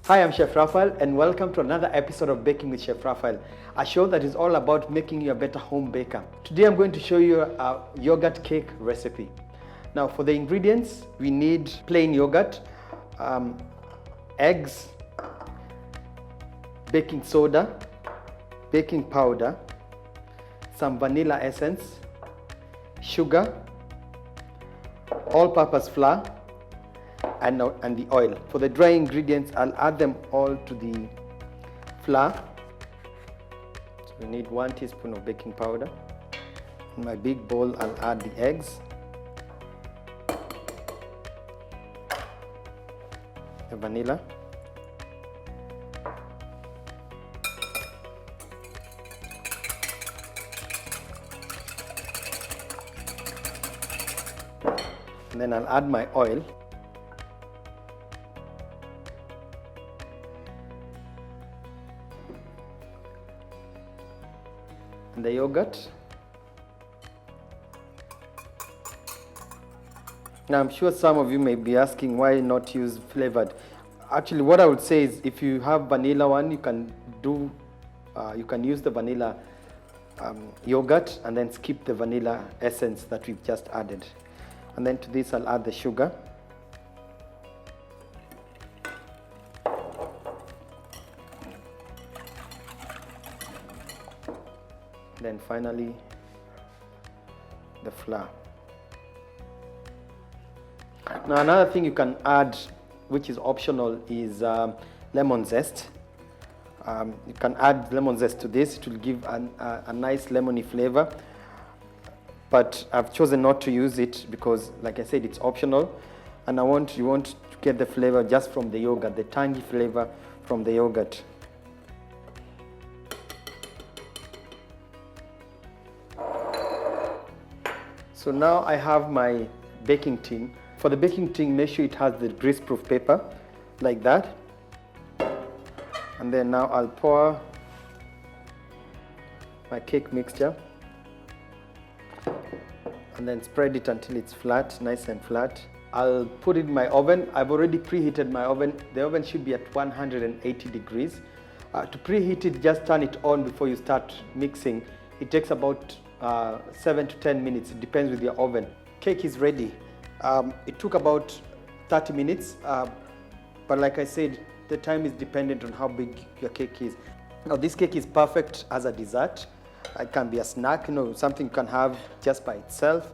Hi, I'm Chef Raphael and welcome to another episode of Baking with Chef Raphael, a show that is all about making you a better home baker. Today I'm going to show you a yogurt cake recipe. Now for the ingredients, we need plain yogurt, eggs, baking soda, baking powder, some vanilla essence, sugar, all-purpose flour, and the oil. For the dry ingredients, I'll add them all to the flour. So we need 1 teaspoon of baking powder. In my big bowl, I'll add the eggs, the vanilla, and then I'll add my oil. And the yogurt. Now I'm sure some of you may be asking why not use flavored. Actually, what I would say is if you have vanilla one, you can use the vanilla yogurt and then skip the vanilla essence that we've just added. And then to this I'll add the sugar. Then finally the flour. Now another thing you can add, which is optional, is lemon zest. You can add lemon zest to this. It will give a nice lemony flavor, but I've chosen not to use it because, like I said, it's optional, and you want to get the flavor just from the yogurt, the tangy flavor from the yogurt. So now I have my baking tin. For the baking tin, make sure it has the grease-proof paper, like that. And then now I'll pour my cake mixture and then spread it until it's flat, nice and flat. I'll put it in my oven. I've already preheated my oven. The oven should be at 180 degrees. To preheat it, just turn it on before you start mixing. It takes about 7 to 10 minutes. It depends with your oven. Cake is ready. It took about 30 minutes, but like I said, the time is dependent on how big your cake is. Now this cake is perfect as a dessert. It can be a snack, something you can have just by itself.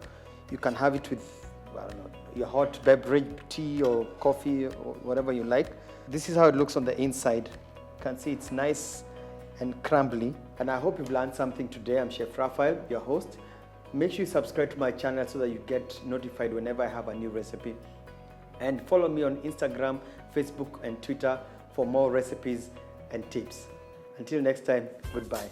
You can have it with, I don't know, your hot beverage, tea or coffee or whatever you like. This is how it looks on the inside. You can see it's nice and crumbly. And I hope you've learned something today. I'm Chef Raphael, your host. Make sure you subscribe to my channel so that you get notified whenever I have a new recipe. And follow me on Instagram, Facebook, and Twitter for more recipes and tips. Until next time, goodbye.